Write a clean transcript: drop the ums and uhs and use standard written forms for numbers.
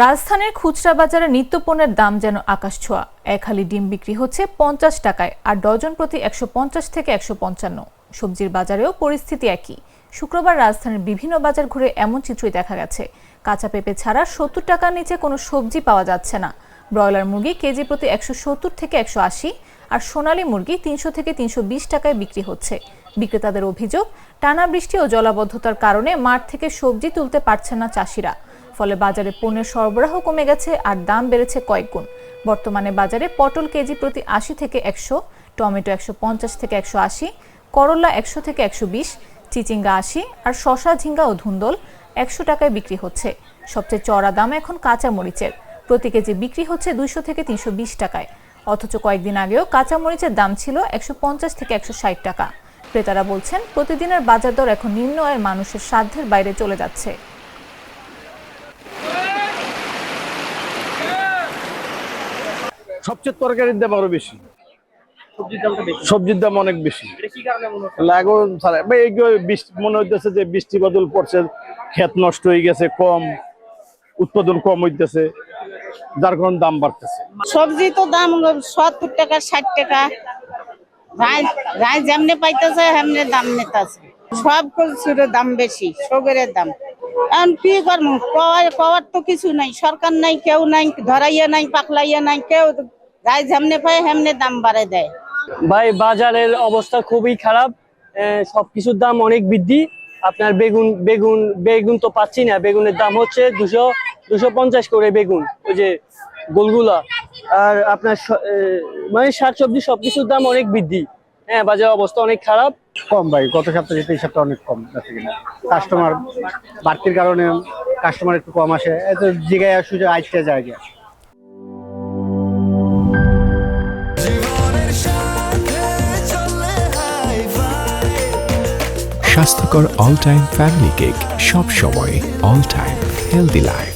রাজধানীর খুচরা বাজারে নিত্যপণ্যের দাম যেন আকাশছোঁয়া। এক হালি ডিম বিক্রি হচ্ছে 50 টাকায়, আর ডজন প্রতি 150 থেকে 155। সবজির বাজারেও পরিস্থিতি একই। শুক্রবার রাজধানীর বিভিন্ন বাজার ঘুরে এমন চিত্রই দেখা গেছে। কাঁচা পেঁপে ছাড়া 70 টাকার নিচে কোনো সবজি পাওয়া যাচ্ছে না। ব্রয়লার মুরগি কেজি প্রতি 170 থেকে 180, আর সোনালী মুরগি 300 থেকে 320 টাকায় বিক্রি হচ্ছে। বিক্রেতাদের অভিযোগ, টানা বৃষ্টি ও জলাবদ্ধতার কারণে মাঠ থেকে সবজি তুলতে পারছেন না চাষিরা। ফলে বাজারে পণ্যের সরবরাহ কমে গেছে আর দাম বেড়েছে কয়েক গুণ। বর্তমানে বাজারে পটল কেজি প্রতি 80 থেকে 100, টমেটো 150 থেকে 180, করলা 100 থেকে 120, চিচিঙ্গা 80, আর শসা, ঝিঙ্গা ও ধুন্দল 100 টাকায় বিক্রি হচ্ছে। সবচেয়ে চড়া দাম এখন কাঁচা মরিচের, প্রতি কেজি বিক্রি হচ্ছে 200 থেকে 320 টাকায়। অথচ কয়েকদিন আগেও কাঁচা মরিচের দাম ছিল 150 থেকে 160 টাকা। ক্রেতারা বলছেন, প্রতিদিনের বাজার দর এখন নিম্ন আয়ের মানুষের সাধ্যের বাইরে চলে যাচ্ছে। সবচেয়ে তরকারির দাম আরো বেশি, সবজির দাম অনেক বেশি। মনে হইতেছে যে বৃষ্টি বদল পড়ছে, ক্ষেত নষ্ট হয়ে গেছে, কম উৎপাদন কম হইতেছে, যার কারণে দাম বাড়তেছে। সবজি তো দাম 70 টাকা 60 টাকা, রাই যেমনি পাইতেছে হেমনি দাম নিতেছে। সব কিছুর দাম বেশি, সবের দাম। এখন কি করবো, কওয়ার তো কিছু নাই, সরকার নাই, কেউ নাই, ধরাইয়া নাই, পাকলাইয়া নাই, কেউ রাই যেমনি পায় হেমনি দাম বাড়ায় দেয়। ভাই বাজারের অবস্থা খুবই খারাপ, সবকিছুর দাম অনেক বৃদ্ধি। আপনার বেগুন তো পাচ্ছি না, বেগুনের দাম হচ্ছে 250 করে বেগুন, ওই যে গোলগুলা। আর আপনার মানে শাকসবজি সবকিছুর দাম অনেক বৃদ্ধি। বাজারের অবস্থা অনেক খারাপ। কম ভাই, গত সপ্তাহে এই সপ্তাহে অনেক কম কাস্টমার বাড়তির কারণে কাস্টমার একটু কম আসে, এত জায়গায় সুযোগ আইতে জায়গা। স্বাস্থ্যকর অল টাইম ফ্যামিলি কেক, সব সময় অল টাইম হেলদি লাইফ।